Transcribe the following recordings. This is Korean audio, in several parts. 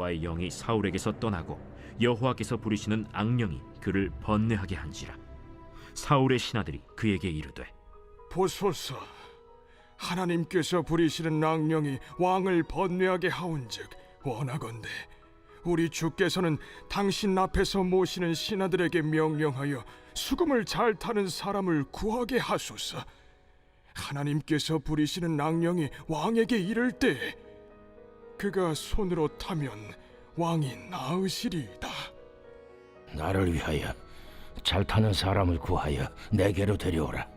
여호와의 영이 사울에게서 떠나고 여호와께서 부리시는 악령이 그를 번뇌하게 한지라. 사울의 신하들이 그에게 이르되, 보소서, 하나님께서 부리시는 악령이 왕을 번뇌하게 하온즉 원하건대 우리 주께서는 당신 앞에서 모시는 신하들에게 명령하여 수금을 잘 타는 사람을 구하게 하소서. 하나님께서 부리시는 악령이 왕에게 이를 때 그가 손으로 타면 왕이 나으시리이다. 나를 위하여 잘 타는 사람을 구하여 내게로 데려오라.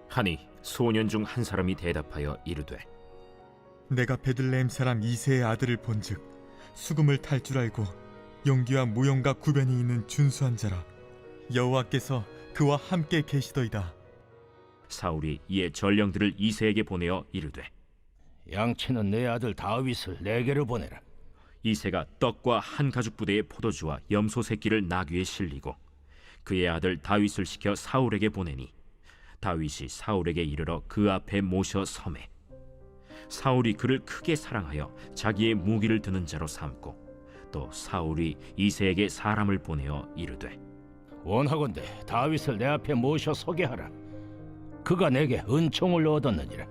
하니 소년 중 한 사람이 대답하여 이르되, 내가 베들레헴 사람 이새의 아들을 본즉 수금을 탈 줄 알고 용기와 무용과 구변이 있는 준수한 자라. 여호와께서 그와 함께 계시더이다. 사울이 이에 전령들을 이새에게 보내어 이르되, 양치는 내 아들 다윗을 내게로 보내라. 이새가 떡과 한 가죽 부대의 포도주와 염소 새끼를 나귀에 실리고 그의 아들 다윗을 시켜 사울에게 보내니 다윗이 사울에게 이르러 그 앞에 모셔 섬에 사울이 그를 크게 사랑하여 자기의 무기를 드는 자로 삼고 또 사울이 이새에게 사람을 보내어 이르되, 원하건대 다윗을 내 앞에 모셔 서게 하라. 그가 내게 은총을 얻었느니라.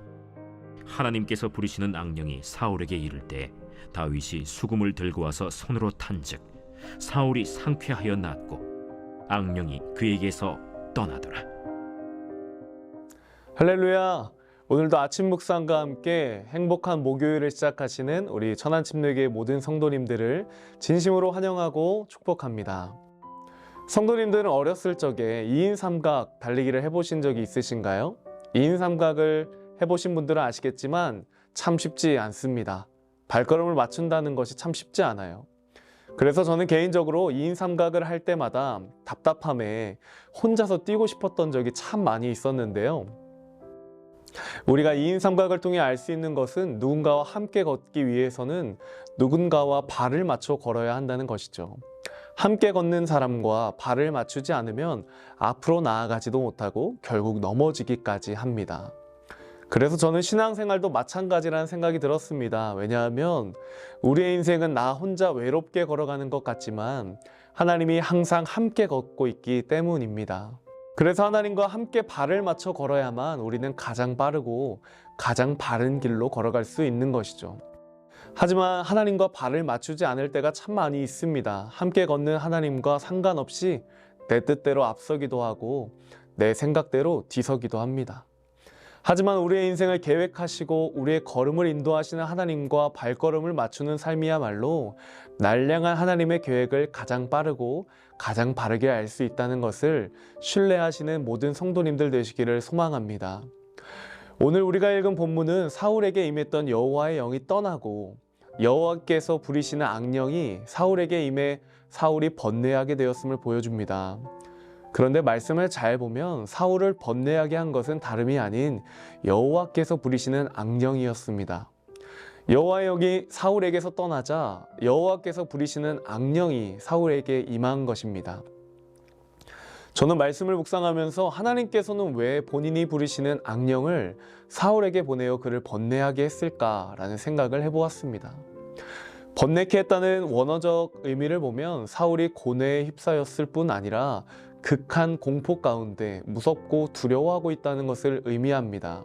하나님께서 부리시는 악령이 사울에게 이를 때 다윗이 수금을 들고 와서 손으로 탄즉 사울이 상쾌하여 낫고 악령이 그에게서 떠나더라. 할렐루야! 오늘도 아침 묵상과 함께 행복한 목요일을 시작하시는 우리 천안침례교회 모든 성도님들을 진심으로 환영하고 축복합니다. 성도님들은 어렸을 적에 2인 삼각 달리기를 해보신 적이 있으신가요? 2인 삼각을 해보신 분들은 아시겠지만 참 쉽지 않습니다. 발걸음을 맞춘다는 것이 참 쉽지 않아요. 그래서 저는 개인적으로 2인 삼각을 할 때마다 답답함에 혼자서 뛰고 싶었던 적이 참 많이 있었는데요. 우리가 2인 삼각을 통해 알 수 있는 것은 누군가와 함께 걷기 위해서는 누군가와 발을 맞춰 걸어야 한다는 것이죠. 함께 걷는 사람과 발을 맞추지 않으면 앞으로 나아가지도 못하고 결국 넘어지기까지 합니다. 그래서 저는 신앙생활도 마찬가지라는 생각이 들었습니다. 왜냐하면 우리의 인생은 나 혼자 외롭게 걸어가는 것 같지만 하나님이 항상 함께 걷고 있기 때문입니다. 그래서 하나님과 함께 발을 맞춰 걸어야만 우리는 가장 빠르고 가장 바른 길로 걸어갈 수 있는 것이죠. 하지만 하나님과 발을 맞추지 않을 때가 참 많이 있습니다. 함께 걷는 하나님과 상관없이 내 뜻대로 앞서기도 하고 내 생각대로 뒤서기도 합니다. 하지만 우리의 인생을 계획하시고 우리의 걸음을 인도하시는 하나님과 발걸음을 맞추는 삶이야말로 날량한 하나님의 계획을 가장 빠르고 가장 바르게 알 수 있다는 것을 신뢰하시는 모든 성도님들 되시기를 소망합니다. 오늘 우리가 읽은 본문은 사울에게 임했던 여호와의 영이 떠나고 여호와께서 부리시는 악령이 사울에게 임해 사울이 번뇌하게 되었음을 보여줍니다. 그런데 말씀을 잘 보면 사울을 번뇌하게 한 것은 다름이 아닌 여호와께서 부리시는 악령이었습니다. 여호와의 영이 사울에게서 떠나자 여호와께서 부리시는 악령이 사울에게 임한 것입니다. 저는 말씀을 묵상하면서 하나님께서는 왜 본인이 부리시는 악령을 사울에게 보내어 그를 번뇌하게 했을까라는 생각을 해보았습니다. 번뇌케 했다는 원어적 의미를 보면 사울이 고뇌에 휩싸였을 뿐 아니라 극한 공포 가운데 무섭고 두려워하고 있다는 것을 의미합니다.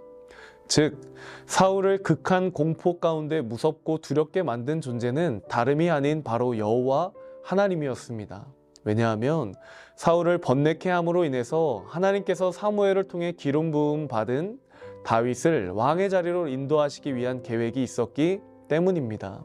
즉, 사울을 극한 공포 가운데 무섭고 두렵게 만든 존재는 다름이 아닌 바로 여호와 하나님이었습니다. 왜냐하면 사울을 번뇌케 함으로 인해서 하나님께서 사무엘을 통해 기름 부음 받은 다윗을 왕의 자리로 인도하시기 위한 계획이 있었기 때문입니다.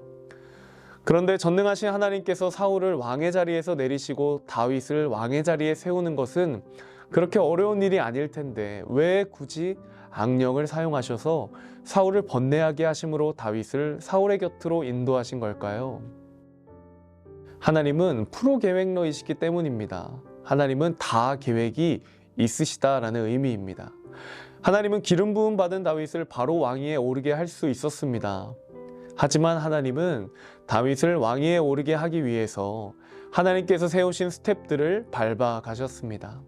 그런데 전능하신 하나님께서 사울을 왕의 자리에서 내리시고 다윗을 왕의 자리에 세우는 것은 그렇게 어려운 일이 아닐 텐데 왜 굳이 악령을 사용하셔서 사울을 번뇌하게 하심으로 다윗을 사울의 곁으로 인도하신 걸까요? 하나님은 프로 계획러이시기 때문입니다. 하나님은 다 계획이 있으시다라는 의미입니다. 하나님은 기름 부음 받은 다윗을 바로 왕위에 오르게 할 수 있었습니다. 하지만 하나님은 다윗을 왕위에 오르게 하기 위해서 하나님께서 세우신 스텝들을 밟아 가셨습니다.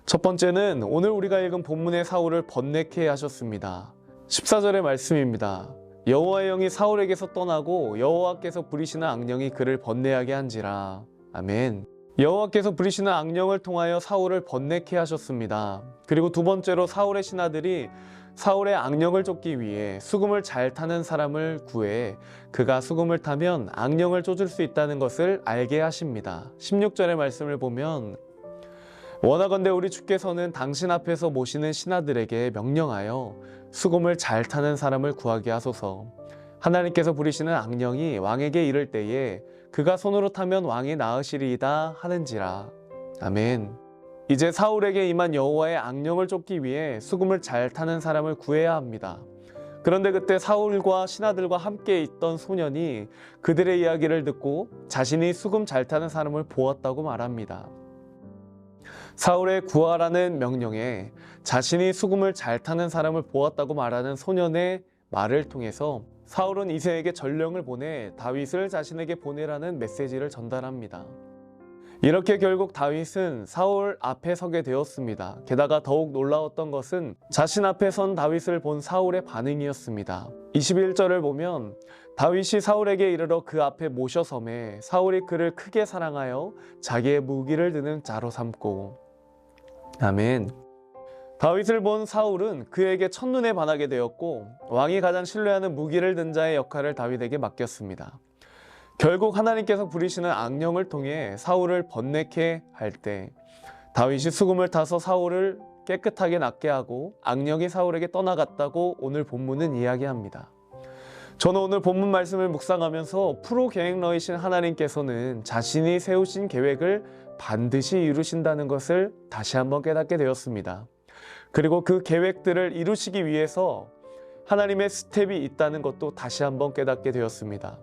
첫 번째는 오늘 우리가 읽은 본문의 사울을 번뇌케 하셨습니다. 14절의 말씀입니다. 여호와의 영이 사울에게서 떠나고 여호와께서 부리시는 악령이 그를 번뇌하게 한지라. 아멘. 여호와께서 부리시는 악령을 통하여 사울을 번뇌케 하셨습니다. 그리고 두 번째로 사울의 신하들이 사울의 악령을 쫓기 위해 수금을 잘 타는 사람을 구해 그가 수금을 타면 악령을 쫓을 수 있다는 것을 알게 하십니다. 16절의 말씀을 보면 원하건대 우리 주께서는 당신 앞에서 모시는 신하들에게 명령하여 수금을 잘 타는 사람을 구하게 하소서. 하나님께서 부리시는 악령이 왕에게 이를 때에 그가 손으로 타면 왕이 나으시리이다 하는지라. 아멘. 이제 사울에게 임한 여호와의 악령을 쫓기 위해 수금을 잘 타는 사람을 구해야 합니다. 그런데 그때 사울과 신하들과 함께 있던 소년이 그들의 이야기를 듣고 자신이 수금 잘 타는 사람을 보았다고 말합니다. 사울의 구하라는 명령에 자신이 수금을 잘 타는 사람을 보았다고 말하는 소년의 말을 통해서 사울은 이새에게 전령을 보내 다윗을 자신에게 보내라는 메시지를 전달합니다. 이렇게 결국 다윗은 사울 앞에 서게 되었습니다. 게다가 더욱 놀라웠던 것은 자신 앞에 선 다윗을 본 사울의 반응이었습니다. 21절을 보면 다윗이 사울에게 이르러 그 앞에 모셔섬에 사울이 그를 크게 사랑하여 자기의 무기를 드는 자로 삼고. 아멘. 다윗을 본 사울은 그에게 첫눈에 반하게 되었고 왕이 가장 신뢰하는 무기를 든 자의 역할을 다윗에게 맡겼습니다. 결국 하나님께서 부리시는 악령을 통해 사울을 번뇌케 할 때 다윗이 수금을 타서 사울을 깨끗하게 낫게 하고 악령이 사울에게 떠나갔다고 오늘 본문은 이야기합니다. 저는 오늘 본문 말씀을 묵상하면서 프로 계획러이신 하나님께서는 자신이 세우신 계획을 반드시 이루신다는 것을 다시 한번 깨닫게 되었습니다. 그리고 그 계획들을 이루시기 위해서 하나님의 스텝이 있다는 것도 다시 한번 깨닫게 되었습니다.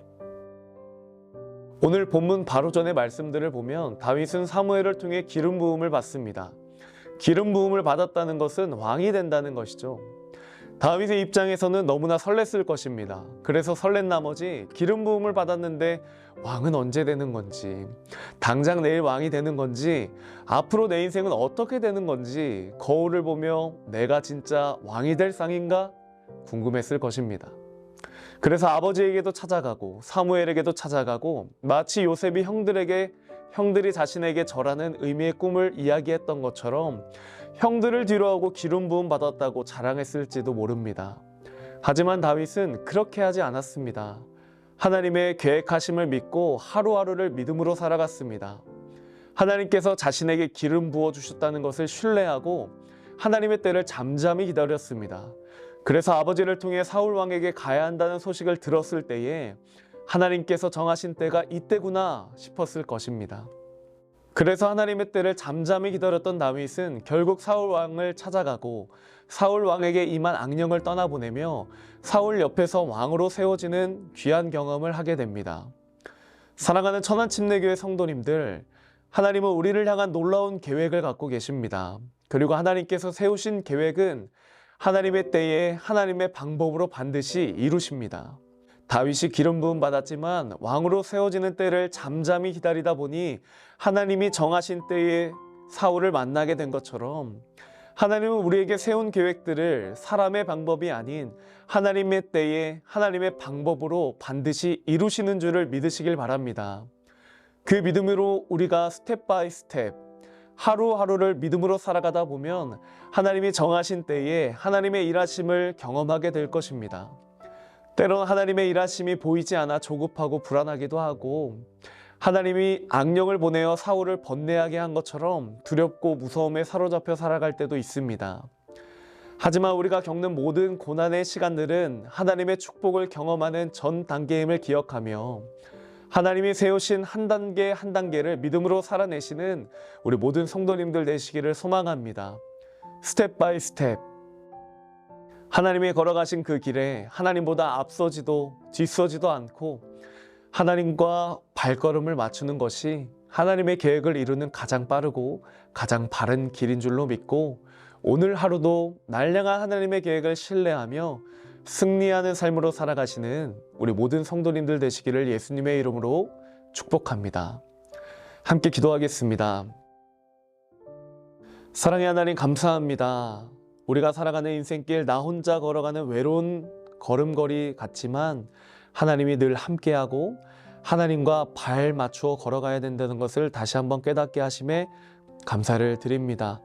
오늘 본문 바로 전의 말씀들을 보면 다윗은 사무엘을 통해 기름 부음을 받습니다. 기름 부음을 받았다는 것은 왕이 된다는 것이죠. 다윗의 입장에서는 너무나 설렜을 것입니다. 그래서 설렌 나머지 기름 부음을 받았는데 왕은 언제 되는 건지, 당장 내일 왕이 되는 건지, 앞으로 내 인생은 어떻게 되는 건지 거울을 보며 내가 진짜 왕이 될 상인가 궁금했을 것입니다. 그래서 아버지에게도 찾아가고 사무엘에게도 찾아가고 마치 요셉이 형들이 자신에게 절하는 의미의 꿈을 이야기했던 것처럼 형들을 뒤로하고 기름 부음 받았다고 자랑했을지도 모릅니다. 하지만 다윗은 그렇게 하지 않았습니다. 하나님의 계획하심을 믿고 하루하루를 믿음으로 살아갔습니다. 하나님께서 자신에게 기름 부어주셨다는 것을 신뢰하고 하나님의 때를 잠잠히 기다렸습니다. 그래서 아버지를 통해 사울 왕에게 가야 한다는 소식을 들었을 때에 하나님께서 정하신 때가 이때구나 싶었을 것입니다. 그래서 하나님의 때를 잠잠히 기다렸던 다윗은 결국 사울 왕을 찾아가고 사울 왕에게 임한 악령을 떠나보내며 사울 옆에서 왕으로 세워지는 귀한 경험을 하게 됩니다. 사랑하는 천안침례교회 성도님들, 하나님은 우리를 향한 놀라운 계획을 갖고 계십니다. 그리고 하나님께서 세우신 계획은 하나님의 때에 하나님의 방법으로 반드시 이루십니다. 다윗이 기름 부음 받았지만 왕으로 세워지는 때를 잠잠히 기다리다 보니 하나님이 정하신 때에 사울을 만나게 된 것처럼 하나님은 우리에게 세운 계획들을 사람의 방법이 아닌 하나님의 때에 하나님의 방법으로 반드시 이루시는 줄을 믿으시길 바랍니다. 그 믿음으로 우리가 스텝 바이 스텝 하루하루를 믿음으로 살아가다 보면 하나님이 정하신 때에 하나님의 일하심을 경험하게 될 것입니다. 때론 하나님의 일하심이 보이지 않아 조급하고 불안하기도 하고 하나님이 악령을 보내어 사울을 번뇌하게 한 것처럼 두렵고 무서움에 사로잡혀 살아갈 때도 있습니다. 하지만 우리가 겪는 모든 고난의 시간들은 하나님의 축복을 경험하는 전 단계임을 기억하며 하나님이 세우신 한 단계 한 단계를 믿음으로 살아내시는 우리 모든 성도님들 되시기를 소망합니다. 스텝 바이 스텝 하나님이 걸어가신 그 길에 하나님보다 앞서지도 뒤서지도 않고 하나님과 발걸음을 맞추는 것이 하나님의 계획을 이루는 가장 빠르고 가장 바른 길인 줄로 믿고 오늘 하루도 날량한 하나님의 계획을 신뢰하며 승리하는 삶으로 살아가시는 우리 모든 성도님들 되시기를 예수님의 이름으로 축복합니다. 함께 기도하겠습니다. 사랑의 하나님 감사합니다. 우리가 살아가는 인생길 나 혼자 걸어가는 외로운 걸음걸이 같지만 하나님이 늘 함께하고 하나님과 발 맞추어 걸어가야 된다는 것을 다시 한번 깨닫게 하심에 감사를 드립니다.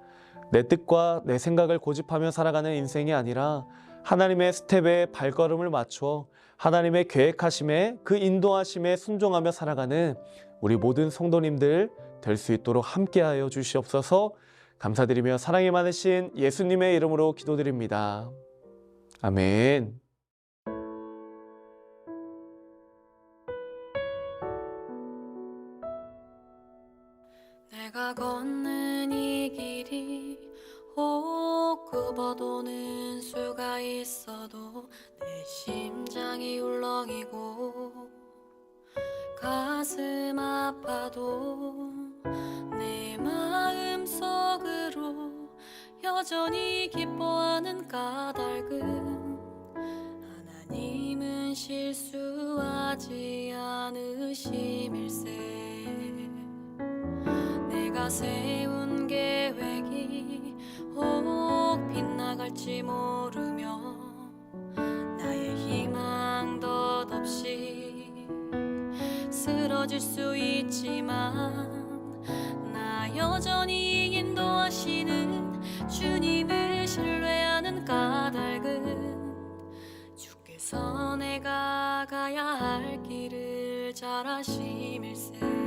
내 뜻과 내 생각을 고집하며 살아가는 인생이 아니라 하나님의 스텝에 발걸음을 맞추어 하나님의 계획하심에 그 인도하심에 순종하며 살아가는 우리 모든 성도님들 될 수 있도록 함께하여 주시옵소서. 감사드리며 사랑이 많으신 예수님의 이름으로 기도드립니다. 아멘. 내가 걷는 이 길이 혹 굽어도는 수가 있어도 내 심장이 울렁이고 가슴 아파도 내 마음 속으로 여전히 기뻐하는 까닭은 하나님은 실수하지 않으심일세. 내가 세운 계획이 혹 빗나갈지 모르며 나의 희망 덧없이 쓰러질 수 있지만 나 여전히 인도하시는 주님을 신뢰하는 까닭은 주께서 내가 가야 할 길을 잘 아심일세.